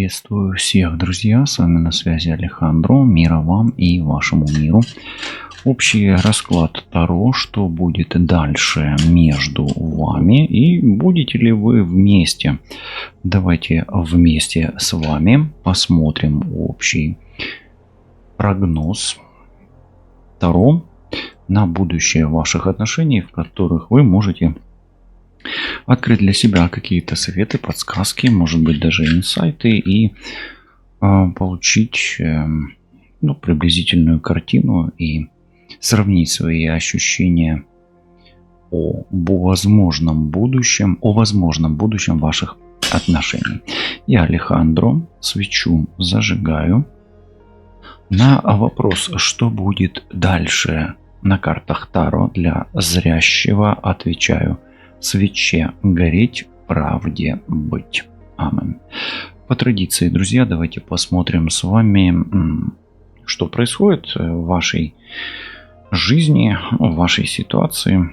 Приветствую всех, друзья! С вами на связи Алехандро. Мира вам и вашему миру. Общий расклад Таро, что будет дальше между вами и будете ли вы вместе. Давайте вместе с вами посмотрим общий прогноз Таро на будущее ваших отношений, в которых вы можете открыть для себя какие-то советы, подсказки, может быть даже инсайты и получить приблизительную картину и сравнить свои ощущения о возможном будущем ваших отношений. Я Алехандро, свечу зажигаю. На вопрос, что будет дальше на картах Таро для зрящего, отвечаю: свече гореть, правде быть. Амин. По традиции, друзья, давайте посмотрим с вами, что происходит в вашей жизни, в вашей ситуации,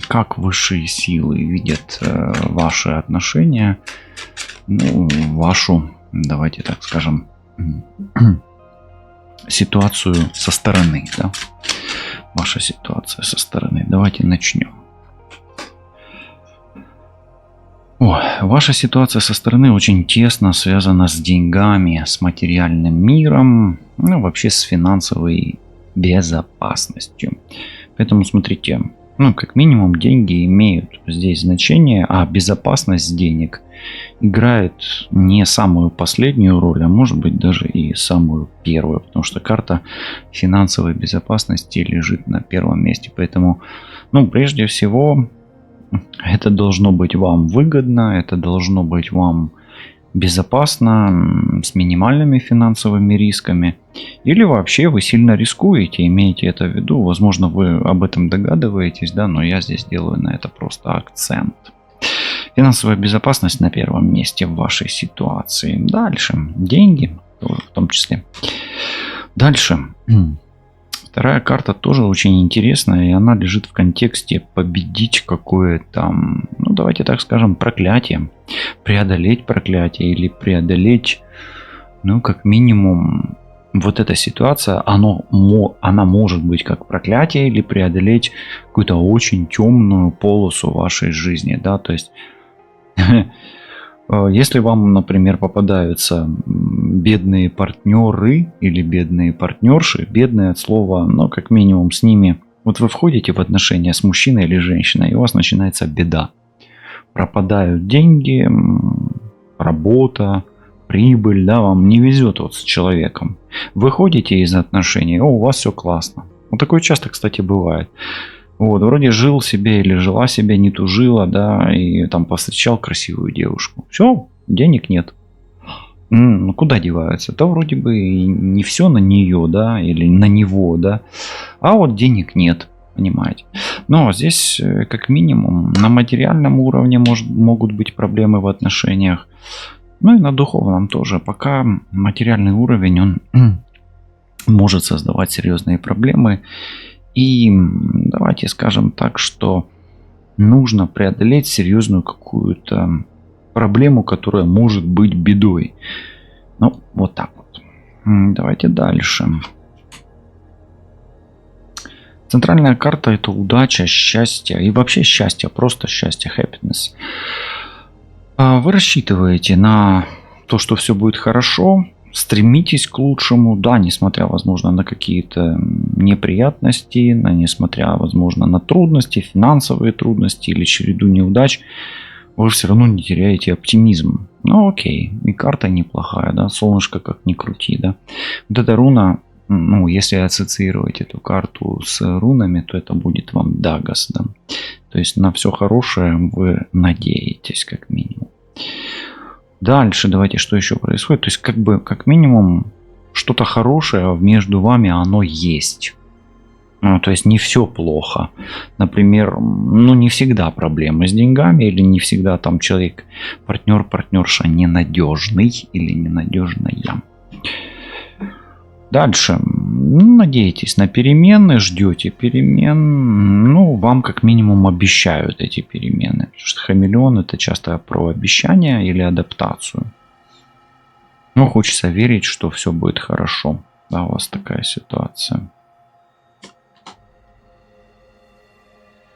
как высшие силы видят ваши отношения, вашу, давайте так скажем, ситуацию со стороны. Да? Ваша ситуация со стороны. Давайте начнем. Ваша ситуация со стороны очень тесно связана с деньгами, с материальным миром, вообще с финансовой безопасностью. Поэтому смотрите, как минимум деньги имеют здесь значение, а безопасность денег играет не самую последнюю роль, а может быть даже и самую первую, потому что карта финансовой безопасности лежит на первом месте. Поэтому, прежде всего, это должно быть вам выгодно, это должно быть вам безопасно, с минимальными финансовыми рисками. Или вообще вы сильно рискуете, имеете это в виду. Возможно, вы об этом догадываетесь, да, но я здесь делаю на это просто акцент. Финансовая безопасность на первом месте в вашей ситуации. Дальше деньги, тоже в том числе. Дальше. Вторая карта тоже очень интересная, и она лежит в контексте победить какое-то, давайте так скажем, проклятие. Преодолеть проклятие или преодолеть, как минимум, вот эта ситуация, она может быть как проклятие или преодолеть какую-то очень темную полосу вашей жизни, да, то есть... Если вам, например, попадаются бедные партнеры или бедные партнерши, бедные от слова, как минимум с ними, вот вы входите в отношения с мужчиной или женщиной, и у вас начинается беда. Пропадают деньги, работа, прибыль, да, вам не везет с человеком. Выходите из отношений, у вас все классно. Такое часто, кстати, бывает. Вроде жил себе или жила себе, не тужила, да, и там повстречал красивую девушку. Все, денег нет. Куда деваются? Да вроде бы не все на нее, да, или на него, да, а денег нет, понимаете. Но здесь, как минимум, на материальном уровне могут быть проблемы в отношениях, и на духовном тоже. Пока материальный уровень, он может создавать серьезные проблемы. И давайте скажем так, что нужно преодолеть серьезную какую-то проблему, которая может быть бедой. Вот так вот. Давайте дальше. Центральная карта — это удача, счастье и вообще счастье, просто счастье, happiness. Вы рассчитываете на то, что все будет хорошо. Стремитесь к лучшему, да, несмотря, возможно, на какие-то неприятности, несмотря, возможно, на трудности, финансовые трудности или череду неудач, вы все равно не теряете оптимизм. Окей, и карта неплохая, да, солнышко как ни крути, да. Вот эта руна, если ассоциировать эту карту с рунами, то это будет вам Дагас, да. То есть на все хорошее вы надеетесь, как минимум. Дальше давайте, что еще происходит. То есть как минимум что-то хорошее между вами оно есть. То есть не все плохо. Например, не всегда проблемы с деньгами или не всегда там человек, партнер, партнерша ненадежный или ненадежная. Дальше. Надеетесь на перемены, ждете перемен. Вам как минимум обещают эти перемены. Потому что хамелеон — это часто про обещание или адаптацию. Но хочется верить, что все будет хорошо. Да, у вас такая ситуация.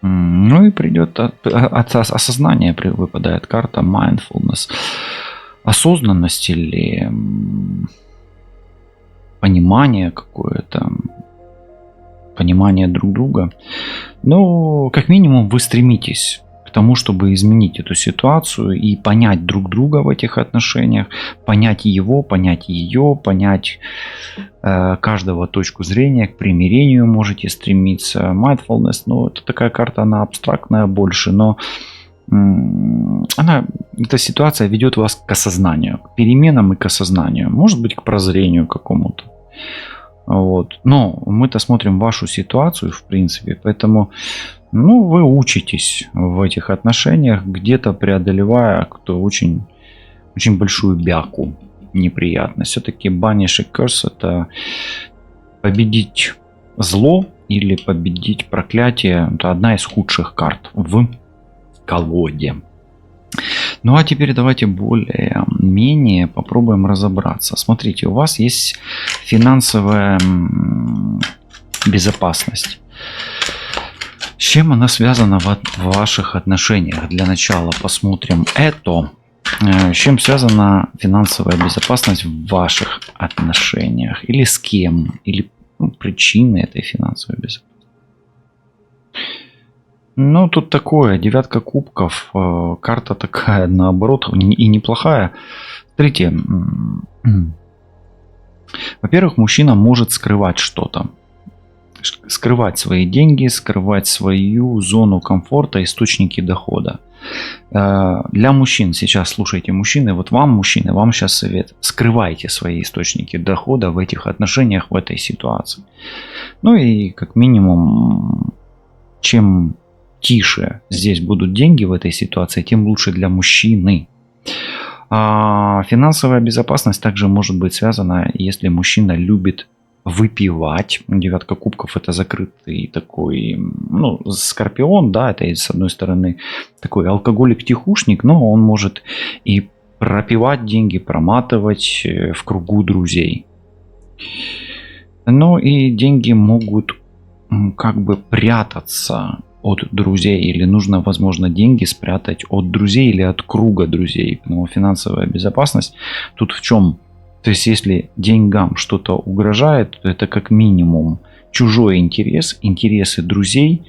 Ну и придет от осознания, выпадает карта mindfulness. Осознанность или понимание какое-то, понимание друг друга. Но как минимум вы стремитесь к тому, чтобы изменить эту ситуацию и понять друг друга в этих отношениях, понять его, понять ее, понять каждого точку зрения, к примирению можете стремиться. Mindfulness, ну, это такая карта, она абстрактная больше, но эта ситуация ведет вас к осознанию, к переменам и к осознанию, может быть, к прозрению какому-то. Вот. Но мы-то смотрим вашу ситуацию, в принципе, поэтому вы учитесь в этих отношениях, где-то преодолевая очень, очень большую бяку, неприятность. Все-таки banish и curse — это победить зло или победить проклятие. Это одна из худших карт в колоде. Ну а теперь давайте более-менее попробуем разобраться. Смотрите, у вас есть финансовая безопасность. С чем она связана в ваших отношениях? Для начала посмотрим это. С чем связана финансовая безопасность в ваших отношениях? Или с кем? Или причины этой финансовой безопасности? Ну, тут такое, девятка кубков, карта такая, наоборот, и неплохая. Смотрите, во-первых, мужчина может скрывать что-то. Скрывать свои деньги, скрывать свою зону комфорта, источники дохода. Для мужчин, сейчас слушайте, мужчины, вот вам, мужчины, вам сейчас совет. Скрывайте свои источники дохода в этих отношениях, в этой ситуации. Ну и как минимум, чем тише здесь будут деньги в этой ситуации, тем лучше для мужчины. А финансовая безопасность также может быть связана, если мужчина любит выпивать. Девятка кубков — это закрытый такой, скорпион, да, это с одной стороны такой алкоголик-тихушник, но он может и пропивать деньги, проматывать в кругу друзей. Ну и деньги могут как бы прятаться от друзей, или нужно, возможно, деньги спрятать от друзей или от круга друзей. Но финансовая безопасность тут в чем? То есть, если деньгам что-то угрожает, то это как минимум чужой интерес, интересы друзей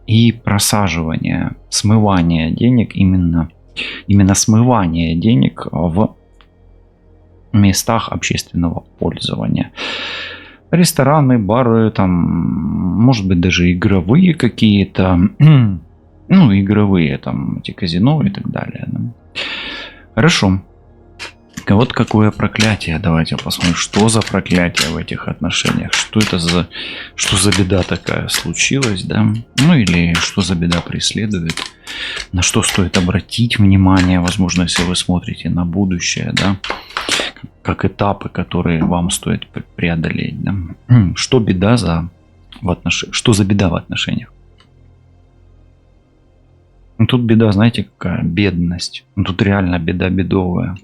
и просаживание, смывание денег, именно смывание денег в местах общественного пользования. Рестораны, бары, там, может быть, даже игровые какие-то, игровые, там, эти казино и так далее. Хорошо. Вот какое проклятие. Давайте посмотрим, что за проклятие в этих отношениях. Что за беда такая случилась, да? Или что за беда преследует. На что стоит обратить внимание, возможно, если вы смотрите на будущее, да? Как этапы, которые вам стоит преодолеть, да? Что за беда в отношениях? Тут беда, знаете, какая? Бедность. Тут реально беда бедовая.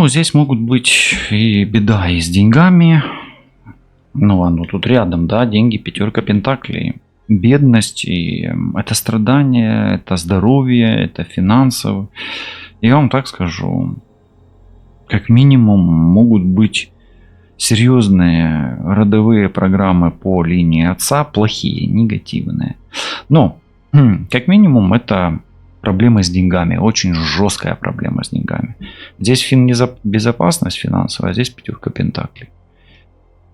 Здесь могут быть и беда и с деньгами. Оно тут рядом, да, деньги, пятерка пентаклей. Бедность, и это страдание, это здоровье, это финансово. Я вам так скажу, как минимум могут быть серьезные родовые программы по линии отца, плохие, негативные. Но, как минимум, это проблема с деньгами, очень жесткая проблема с деньгами. Здесь безопасность финансовая, а здесь пятерка пентаклей.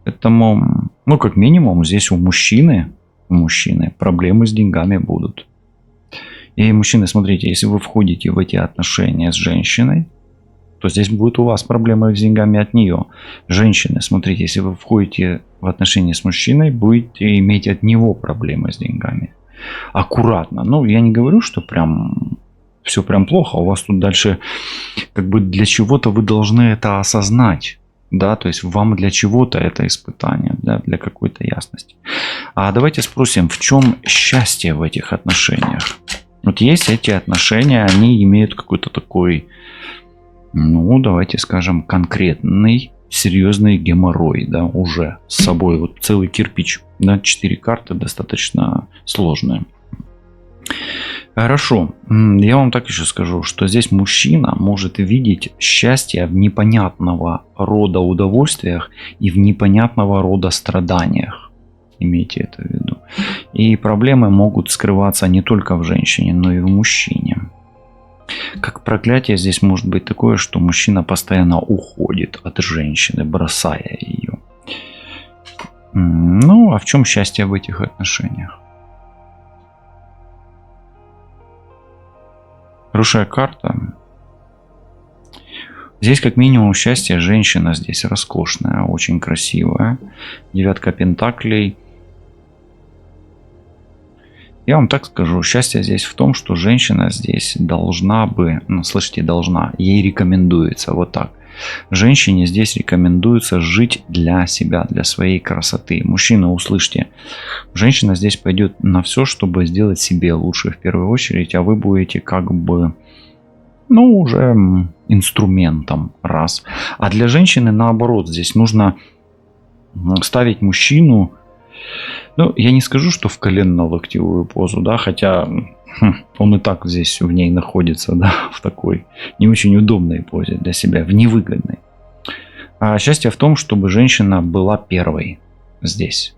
Поэтому, как минимум, здесь у мужчины проблемы с деньгами будут. И, мужчины, смотрите, если вы входите в эти отношения с женщиной, то здесь будет у вас проблемы с деньгами от нее. Женщины, смотрите, если вы входите в отношения с мужчиной, будете иметь от него проблемы с деньгами. Аккуратно. Я не говорю, что все прям плохо. У вас тут дальше для чего-то вы должны это осознать. Да, то есть вам для чего-то это испытание, да, для какой-то ясности. А давайте спросим, в чем счастье в этих отношениях? Вот есть эти отношения, они имеют какой-то такой Ну, давайте скажем, конкретный, серьезный геморрой, да, уже с собой. Вот целый кирпич, да, 4 карты достаточно сложные. Хорошо, я вам так еще скажу, что здесь мужчина может видеть счастье в непонятного рода удовольствиях и в непонятного рода страданиях. Имейте это в виду. И проблемы могут скрываться не только в женщине, но и в мужчине. Как проклятие здесь может быть такое, что мужчина постоянно уходит от женщины, бросая ее. Ну, а в чем счастье в этих отношениях? Хорошая карта. Здесь как минимум счастье. Женщина здесь роскошная, очень красивая. 9 пентаклей. Я вам так скажу, счастье здесь в том, что женщина здесь должна бы, ну слышите, должна, ей рекомендуется, вот так. Женщине здесь рекомендуется жить для себя, для своей красоты. Мужчина, услышьте, женщина здесь пойдет на все, чтобы сделать себе лучше в первую очередь, а вы будете как бы, ну, уже инструментом, раз. А для женщины наоборот, здесь нужно ставить мужчину, ну, я не скажу, что в коленно-локтевую позу, да, хотя он и так здесь в ней находится, да, в такой не очень удобной позе для себя, в невыгодной. А счастье в том, чтобы женщина была первой здесь.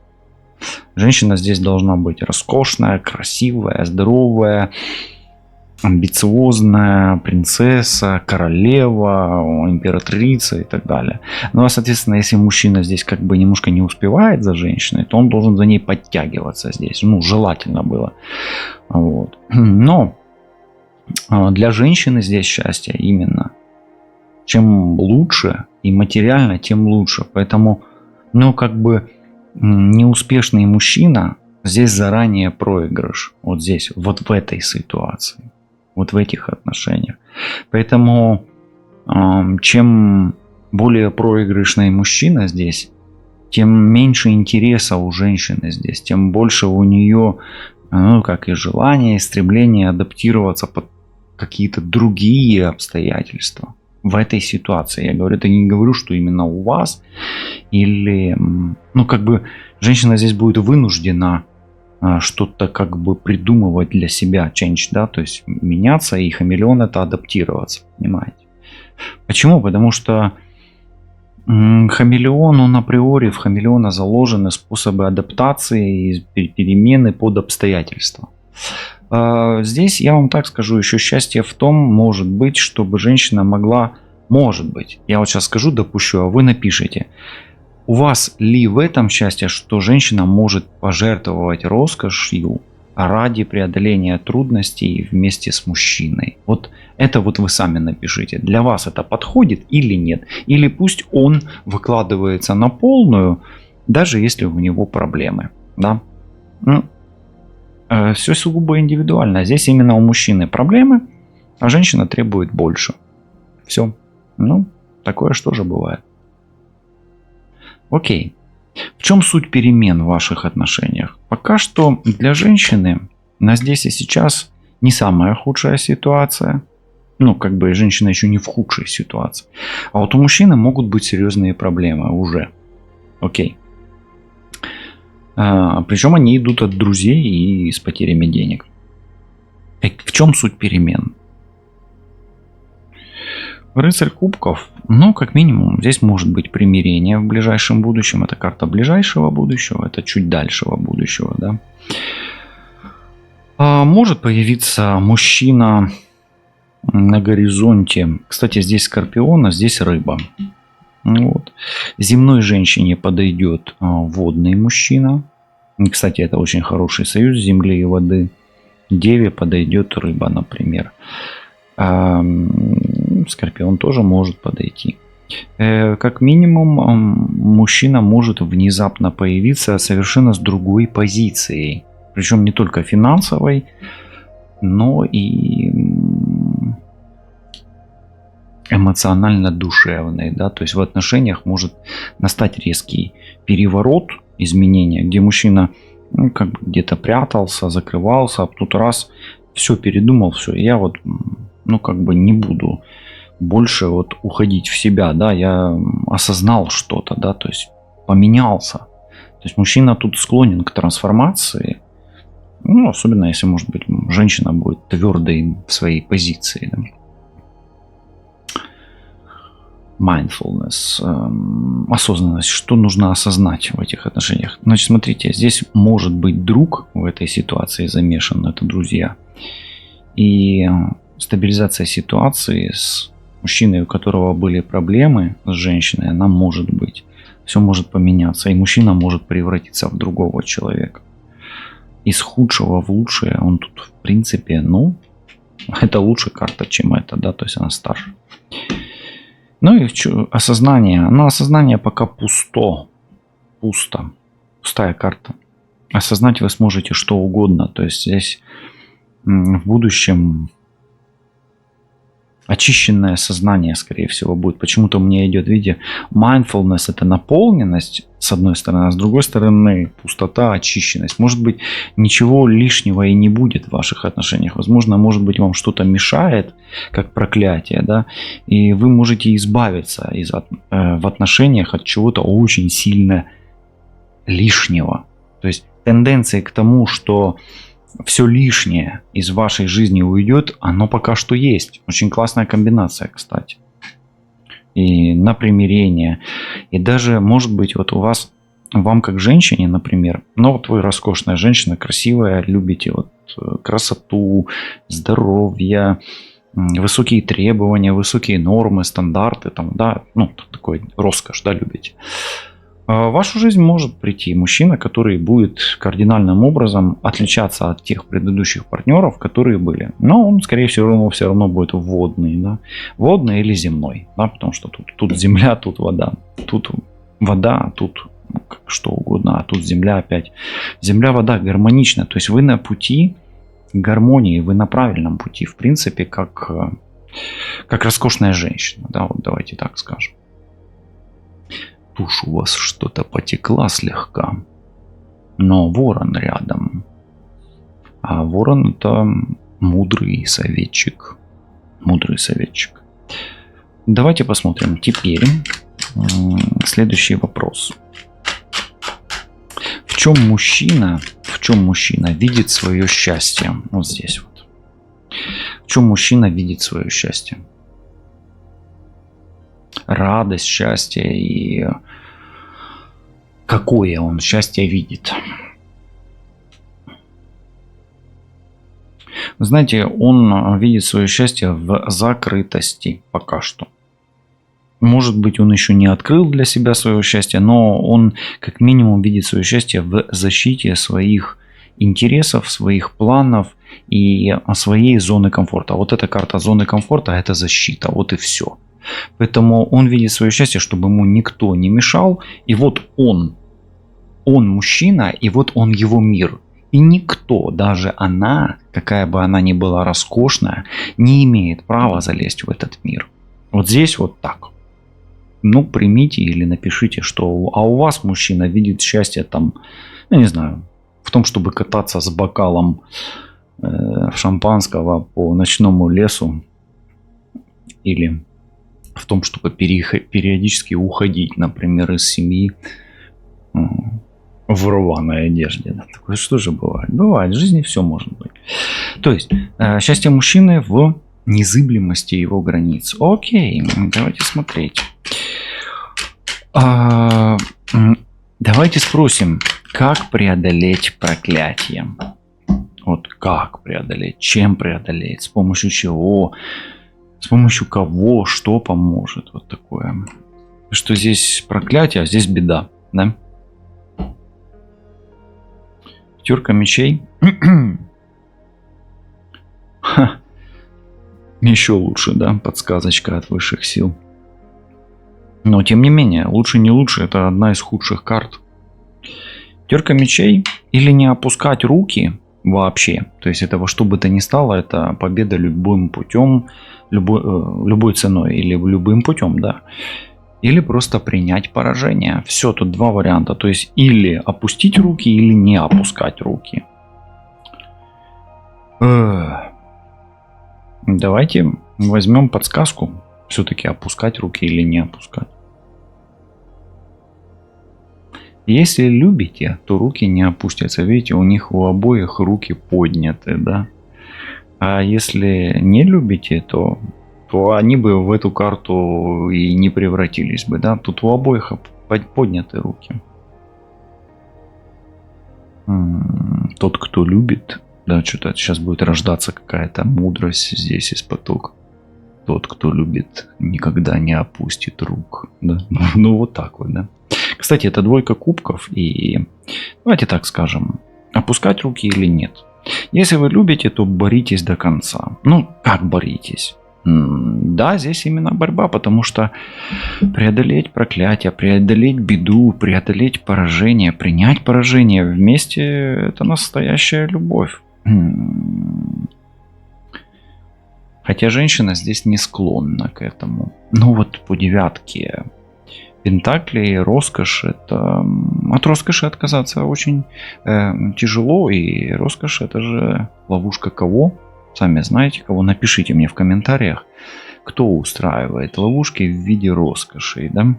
Женщина здесь должна быть роскошная, красивая, здоровая, амбициозная принцесса, королева, императрица и так далее. Ну а соответственно, если мужчина здесь как бы немножко не успевает за женщиной, то он должен за ней подтягиваться здесь. Ну, желательно было. Вот. Но для женщины здесь счастье именно. Чем лучше и материально, тем лучше. Поэтому, ну, как бы неуспешный мужчина здесь заранее проигрыш. Вот здесь, вот в этой ситуации. Вот в этих отношениях. Поэтому чем более проигрышный мужчина здесь, тем меньше интереса у женщины здесь, тем больше у нее, ну, как и желание, и стремление адаптироваться под какие-то другие обстоятельства. В этой ситуации, я говорю, это не говорю, что именно у вас, или, ну, как бы женщина здесь будет вынуждена что-то как бы придумывать для себя, change, да, то есть меняться, и хамелеон это адаптироваться, понимаете? Почему? Потому что хамелеон, он априори, в хамелеона заложены способы адаптации и перемены под обстоятельства. Здесь я вам так скажу, еще счастье в том, может быть, чтобы женщина могла, может быть, я вот сейчас скажу, допущу, а вы напишите. У вас ли в этом счастье, что женщина может пожертвовать роскошью ради преодоления трудностей вместе с мужчиной? Вот это вот вы сами напишите. Для вас это подходит или нет? Или пусть он выкладывается на полную, даже если у него проблемы. Да? Ну, все сугубо индивидуально. Здесь именно у мужчины проблемы, а женщина требует больше. Все. Ну, такое что же бывает. Окей. В чем суть перемен в ваших отношениях? Пока что для женщины на здесь и сейчас не самая худшая ситуация. Ну, как бы женщина еще не в худшей ситуации. А вот у мужчины могут быть серьезные проблемы уже. Окей. Причем они идут от друзей и с потерями денег. В чем суть перемен? Рыцарь кубков, ну, как минимум, здесь может быть примирение в ближайшем будущем. Это карта ближайшего будущего, это чуть дальшего будущего, да. Может появиться мужчина на горизонте. Кстати, здесь скорпион, а здесь рыба. Вот. Земной женщине подойдет водный мужчина. Кстати, это очень хороший союз земли и воды. Деве подойдет рыба, например. Скорпион тоже может подойти. Как минимум, мужчина может внезапно появиться совершенно с другой позицией. Причем не только финансовой, но и эмоционально-душевной. Да? То есть в отношениях может настать резкий переворот, изменения, где мужчина как бы где-то прятался, закрывался, а тут раз все передумал, все, я вот, ну, как бы не буду больше вот уходить в себя, да, я осознал что-то, да, то есть поменялся. То есть мужчина тут склонен к трансформации, ну, особенно если, может быть, женщина будет твердой в своей позиции. Да. Mindfulness, осознанность, что нужно осознать в этих отношениях. Значит, смотрите, здесь может быть друг в этой ситуации замешан, это друзья. И стабилизация ситуации с мужчиной, у которого были проблемы с женщиной, она может быть. Все может поменяться, и мужчина может превратиться в другого человека. Из худшего в лучшее он тут, в принципе, ну, это лучше карта, чем это, да, то есть она старше. Ну и осознание. Но осознание пока пусто. Пустая карта. Осознать вы сможете что угодно. То есть здесь в будущем очищенное сознание, скорее всего, будет. Почему-то у меня идет в виде mindfulness, это наполненность, с одной стороны, а с другой стороны пустота, очищенность. Может быть, ничего лишнего и не будет в ваших отношениях. Возможно, может быть, вам что-то мешает, как проклятие, да, и вы можете избавиться в отношениях от чего-то очень сильно лишнего. То есть тенденции к тому, что все лишнее из вашей жизни уйдет, оно пока что есть. Очень классная комбинация, кстати. И на примирение. И даже, может быть, вот у вас, вам как женщине, например, ну вот вы роскошная женщина, красивая, любите вот красоту, здоровье, высокие требования, высокие нормы, стандарты, там, да, ну, такой роскошь, да, любите. В вашу жизнь может прийти мужчина, который будет кардинальным образом отличаться от тех предыдущих партнеров, которые были. Но он, скорее всего, все равно будет водный. Да? Водный или земной. Да? Потому что тут земля, тут вода. Тут вода, тут что угодно. А тут земля опять. Земля, вода гармонично. То есть вы на пути гармонии, вы на правильном пути. В принципе, как роскошная женщина. Да? Вот давайте так скажем. Тушь у вас что-то потекла слегка, но ворон рядом. А ворон это мудрый советчик. Мудрый советчик. Давайте посмотрим теперь следующий вопрос. В чем мужчина видит свое счастье? Вот здесь вот. В чем мужчина видит свое счастье? Радость, счастье и какое он счастье видит. Вы знаете, он видит свое счастье в закрытости пока что. Может быть, он еще не открыл для себя своего счастья, но он как минимум видит свое счастье в защите своих интересов, своих планов и своей зоны комфорта. Вот эта карта зоны комфорта, это защита, вот и все. Поэтому он видит свое счастье, чтобы ему никто не мешал. И вот он мужчина, и вот он его мир. И никто, даже она, какая бы она ни была роскошная, не имеет права залезть в этот мир. Вот здесь вот так. Ну, примите или напишите, что у вас мужчина видит счастье там, я не знаю, в том, чтобы кататься с бокалом шампанского по ночному лесу. Или в том, чтобы периодически уходить, например, из семьи в рваной одежде. Такое что же бывает? Бывает, в жизни все может быть. То есть, счастье мужчины в незыблемости его границ. Окей, давайте смотреть. Давайте спросим, как преодолеть проклятие? Вот как преодолеть, чем преодолеть, с помощью чего? С помощью кого, что поможет, вот такое. Что здесь проклятие, а здесь беда, да? Пятерка мечей. Еще лучше, да, подсказочка от высших сил. Но тем не менее, лучше не лучше, это одна из худших карт. Пятерка мечей, или не опускать руки вообще, то есть это во что бы то ни стало, это победа любым путем, любой ценой или любым путем, да. Или просто принять поражение. Все, тут два варианта. То есть или опустить руки, или не опускать руки. Давайте возьмем подсказку. Все-таки опускать руки или не опускать. Если любите, то руки не опустятся. Видите, у них у обоих руки подняты, да? А если не любите, то они бы в эту карту и не превратились бы, да? Тут у обоих подняты руки. Тот, кто любит, да, что-то сейчас будет рождаться какая-то мудрость здесь из потока. Тот, кто любит, никогда не опустит рук, да? Ну вот так вот, да? Кстати, это двойка кубков, и давайте так скажем, опускать руки или нет. Если вы любите, то боритесь до конца. Ну, как боритесь? Да, здесь именно борьба, потому что преодолеть проклятие, преодолеть беду, преодолеть поражение, принять поражение вместе — это настоящая любовь. Хотя женщина здесь не склонна к этому. Ну вот по девятке пентаклей, роскошь — это... От роскоши отказаться очень тяжело, и роскошь — это же ловушка кого? Сами знаете кого? Напишите мне в комментариях, кто устраивает ловушки в виде роскоши, да?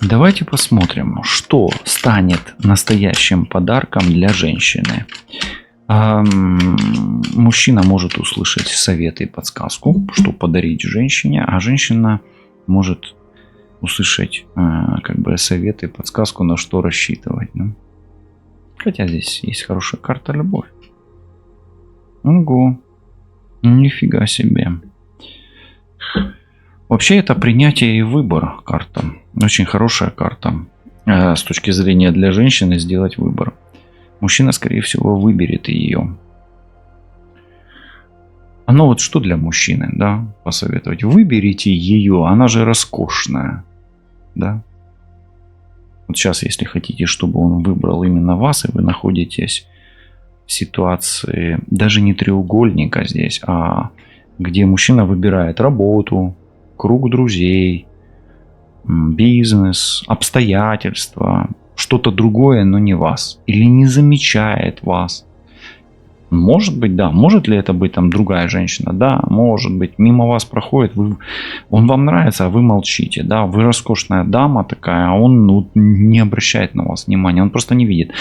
Давайте посмотрим, что станет настоящим подарком для женщины. Мужчина может услышать советы и подсказку, что подарить женщине, а женщина может услышать как бы советы и подсказку, на что рассчитывать. Да? Хотя здесь есть хорошая карта любовь. Ого, нифига себе. Вообще это принятие и выбор карта. Очень хорошая карта. С точки зрения для женщины сделать выбор. Мужчина, скорее всего, выберет ее. Оно вот что для мужчины, да, посоветовать? Выберите ее, она же роскошная, да. Вот сейчас, если хотите, чтобы он выбрал именно вас, и вы находитесь в ситуации даже не треугольника здесь, а где мужчина выбирает работу, круг друзей, бизнес, обстоятельства, что-то другое, но не вас. Или не замечает вас. Может быть, да. Может ли это быть там другая женщина? Да, может быть. Мимо вас проходит, он вам нравится, а вы молчите. Да, вы роскошная дама такая, а он не обращает на вас внимания. Он просто не видит.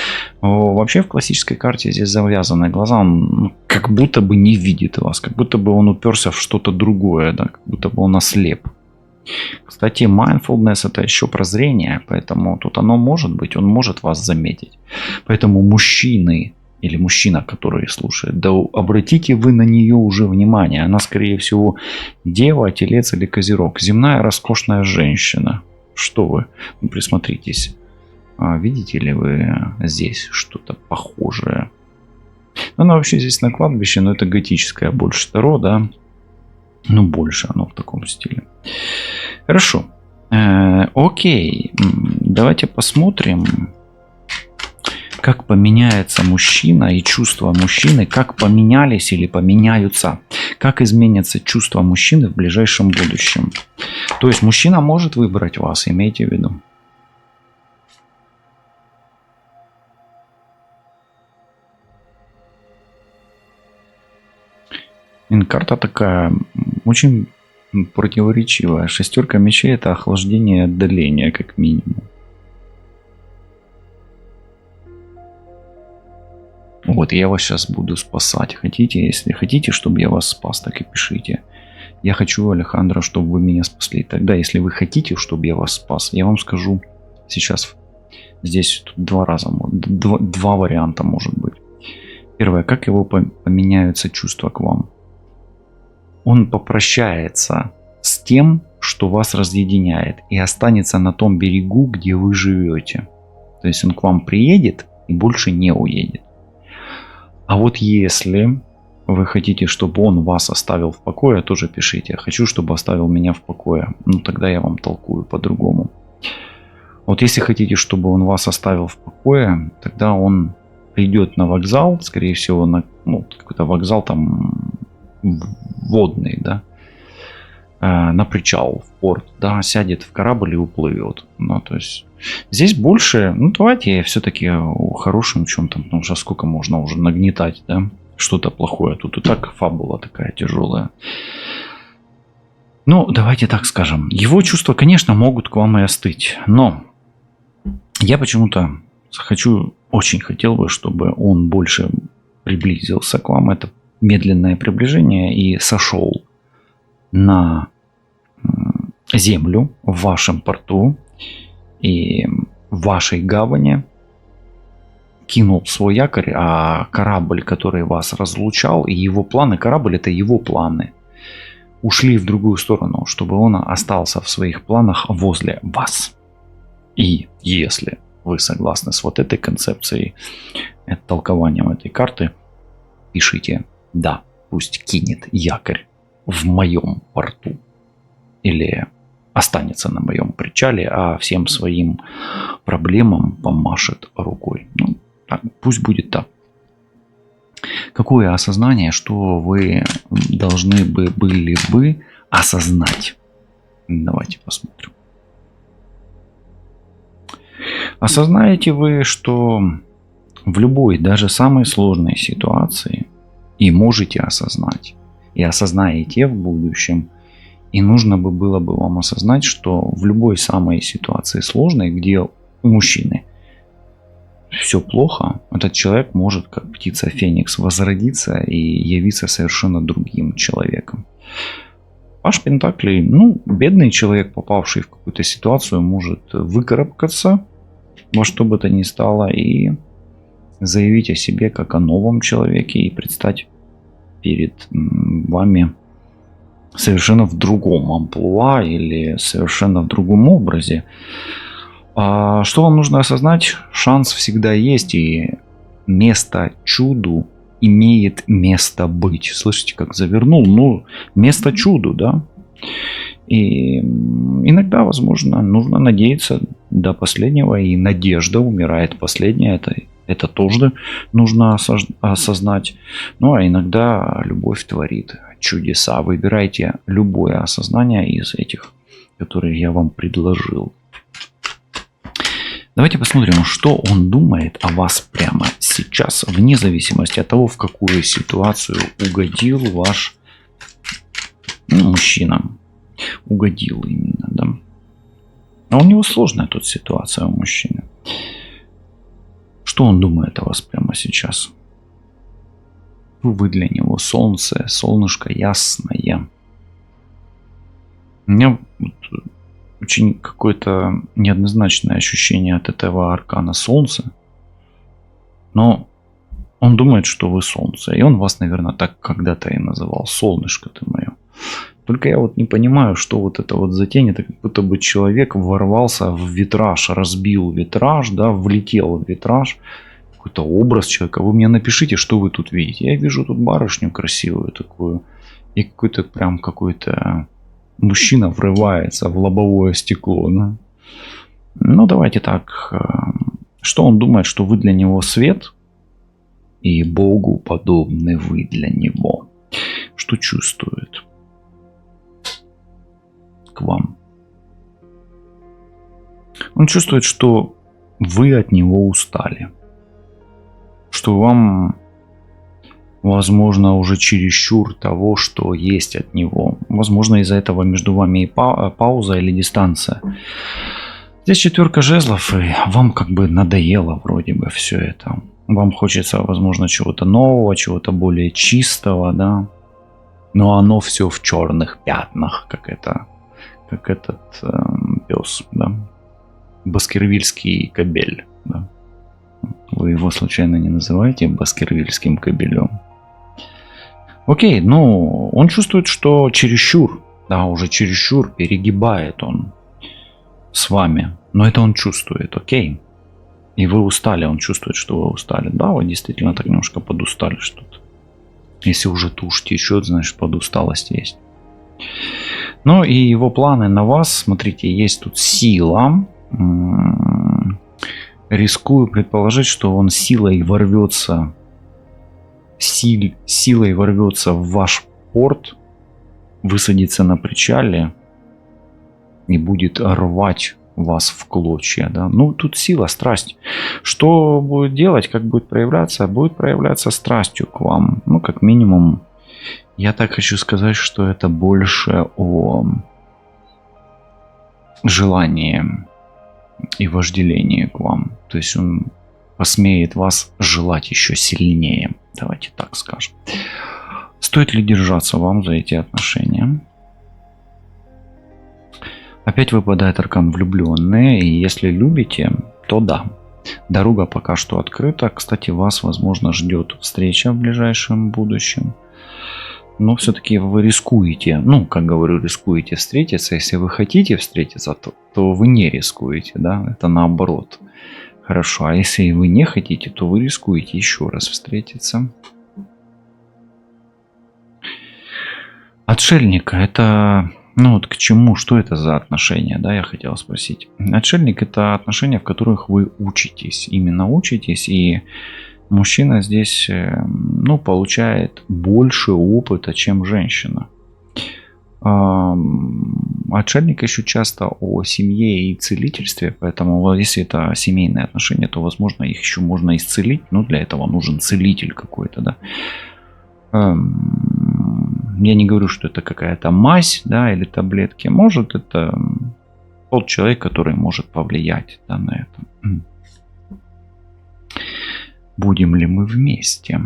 Вообще в классической карте здесь завязанные глаза. Он как будто бы не видит вас. Как будто бы он уперся в что-то другое. Да, как будто бы он ослеп. Кстати, mindfulness — это еще прозрение, поэтому тут оно может быть, он может вас заметить. Поэтому мужчины или мужчина, который слушает, да обратите вы на нее уже внимание. Она, скорее всего, дева, телец или козерог. Земная роскошная женщина. Что вы? Ну, присмотритесь. Видите ли вы здесь что-то похожее? Она вообще здесь на кладбище, но это готическое больше таро, да? Ну, больше оно в таком стиле. Хорошо. Окей. Давайте посмотрим, как поменяется мужчина и чувства мужчины, как поменялись или поменяются, как изменятся чувства мужчины в ближайшем будущем. То есть мужчина может выбрать вас, имейте в виду. Карта такая очень противоречивая. Шестерка мечей — это охлаждение и отдаление, как минимум. Вот, я вас сейчас буду спасать. Хотите? Если хотите, чтобы я вас спас, так и пишите. Я хочу, Алехандро, чтобы вы меня спасли. Тогда, если вы хотите, чтобы я вас спас, я вам скажу сейчас. Здесь тут два варианта может быть. Первое, как его поменяются чувства к вам. Он попрощается с тем, что вас разъединяет, и останется на том берегу, где вы живете. То есть он к вам приедет и больше не уедет. А вот если вы хотите, чтобы он вас оставил в покое, тоже пишите. Хочу, чтобы оставил меня в покое. Ну, тогда я вам толкую по-другому. Вот если хотите, чтобы он вас оставил в покое, тогда он придет на вокзал, скорее всего, на какой-то вокзал там водный, да, на причал, в порт, да, сядет в корабль и уплывет. Ну, то есть здесь больше, ну, давайте я все-таки хорошим чем-то, потому что сколько можно уже нагнетать, да. что-то плохое. Тут и так фабула такая тяжелая. Ну, давайте так скажем. Его чувства, конечно, могут к вам и остыть. Но я почему-то очень хотел бы, чтобы он больше приблизился к вам. Это медленное приближение и сошел на землю в вашем порту и в вашей гавани, кинул свой якорь, а корабль, который вас разлучал, и его планы, корабль — это его планы, ушли в другую сторону, чтобы он остался в своих планах возле вас. И если вы согласны с вот этой концепцией, толкованием этой карты, пишите «да, пусть кинет якорь в моем порту» или останется на моем причале, а всем своим проблемам помашет рукой. Ну, так, пусть будет так. Какое осознание, что вы должны были бы осознать? Давайте посмотрим. Осознаете вы, что в любой, даже самой сложной ситуации, и можете осознать, и осознаете в будущем, и нужно было бы вам осознать, что в любой самой ситуации сложной, где у мужчины все плохо, этот человек может, как птица Феникс, возродиться и явиться совершенно другим человеком. Паж Пентаклей, бедный человек, попавший в какую-то ситуацию, может выкарабкаться во что бы то ни стало и заявить о себе как о новом человеке и предстать перед вами совершенно в другом амплуа или совершенно в другом образе. А что вам нужно осознать? Шанс всегда есть, и место чуду имеет место быть. Слышите, как завернул? Место чуду, да? И иногда, возможно, нужно надеяться до последнего, и надежда умирает последняя. Это тоже нужно осознать. А иногда любовь творит чудеса. Выбирайте любое осознание из этих, которые я вам предложил. Давайте посмотрим, что он думает о вас прямо сейчас, вне зависимости от того, в какую ситуацию угодил ваш мужчина. Угодил именно, да. А у него сложная тут ситуация у мужчины. Что он думает о вас прямо сейчас? Вы для него солнце, солнышко ясное. У меня очень какое-то неоднозначное ощущение от этого аркана солнца. Но он думает, что вы солнце. И он вас, наверное, так когда-то и называл. Солнышко ты мое. Только я не понимаю, что это за тень. Это как будто бы человек ворвался в витраж, разбил витраж, да, влетел в витраж. Какой-то образ человека. Вы мне напишите, что вы тут видите. Я вижу тут барышню красивую такую. И какой-то мужчина врывается в лобовое стекло. Да? Давайте так. Что он думает, что вы для него свет? И Богу подобны вы для него. Что чувствует к вам? Он чувствует, что вы от него устали. Что вам, возможно, уже чересчур того, что есть от него. Возможно, из-за этого между вами и пауза или дистанция. Здесь 4 жезлов, и вам надоело вроде бы все это. Вам хочется, возможно, чего-то нового, чего-то более чистого, да. Но оно все в черных пятнах, как этот пес, да. Баскервильский кобель, да. Вы его случайно не называете баскервильским кобелем? Окей, он чувствует, что уже чересчур перегибает он с вами. Но это он чувствует, окей. И вы устали, он чувствует, что вы устали. Да, вы действительно так немножко подустали что-то. Если уже тушь течет, значит подусталость есть. И его планы на вас, смотрите, есть тут сила. Рискую предположить, что он силой ворвется в ваш порт, высадится на причале и будет рвать вас в клочья, да. Ну, тут сила, страсть. Что будет делать, как будет проявляться? Будет проявляться страстью к вам. Ну, как минимум, я так хочу сказать, что это больше о желании и вожделении к вам. То есть он посмеет вас желать еще сильнее. Давайте так скажем. Стоит ли держаться вам за эти отношения? Опять выпадает аркан влюбленные. И если любите, то да. Дорога пока что открыта. Кстати, вас, возможно, ждет встреча в ближайшем будущем. Но все-таки вы рискуете, ну, как говорю, рискуете встретиться. Если вы хотите встретиться, то вы не рискуете, да, это наоборот. Хорошо, а если вы не хотите, то вы рискуете еще раз встретиться. Отшельник, это, ну вот к чему, что это за отношения, да, я хотел спросить. Отшельник — это отношения, в которых вы учитесь, именно учитесь, и мужчина здесь, ну, получает больше опыта, чем женщина. Отшельник еще часто о семье и целительстве, поэтому если это семейные отношения, то, возможно, их еще можно исцелить, но для этого нужен целитель какой-то, да. Я не говорю, что это какая-то мазь, да, или таблетки. Может, это тот человек, который может повлиять, да, на это. Будем ли мы вместе?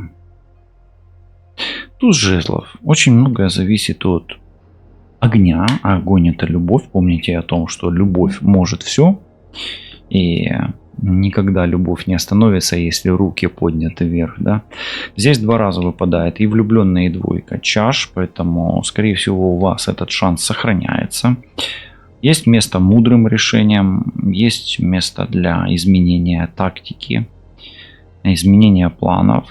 Туз жезлов. Очень многое зависит от огня. Огонь — это любовь. Помните о том, что любовь может все. И никогда любовь не остановится, если руки подняты вверх, да. Здесь два раза выпадает и влюбленные, и двойка чаш, поэтому, скорее всего, у вас этот шанс сохраняется. Есть место мудрым решениям, есть место для изменения тактики, изменения планов.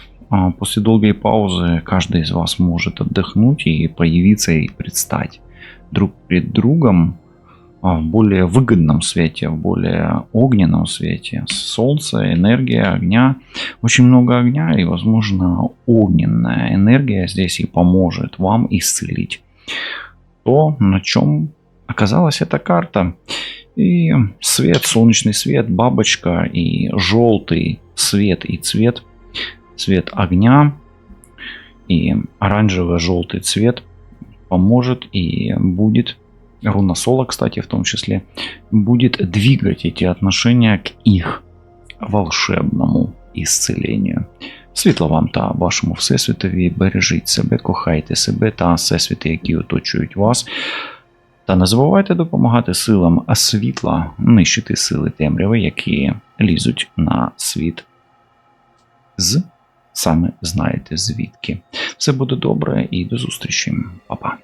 После долгой паузы каждый из вас может отдохнуть и появиться и предстать друг перед другом в более выгодном свете, в более огненном свете. Солнце, энергия огня. Очень много огня, и, возможно, огненная энергия здесь и поможет вам исцелить то, на чем оказалась эта карта. И свет, солнечный свет, бабочка, и желтый свет и цвет. Цвет огня и оранжево-желтый цвет поможет и будет, руна Сола, кстати, в том числе, будет двигать эти отношения к их волшебному исцеленню. Світла вам та вашому всесвітові, бережіть себе, кохайте себе та всесвіти, які оточують вас. Та не забувайте допомагати силам світла нищити сили темряви, які лізуть на світ саме знаєте звідки. Все буде добре і до зустрічі. Па-па.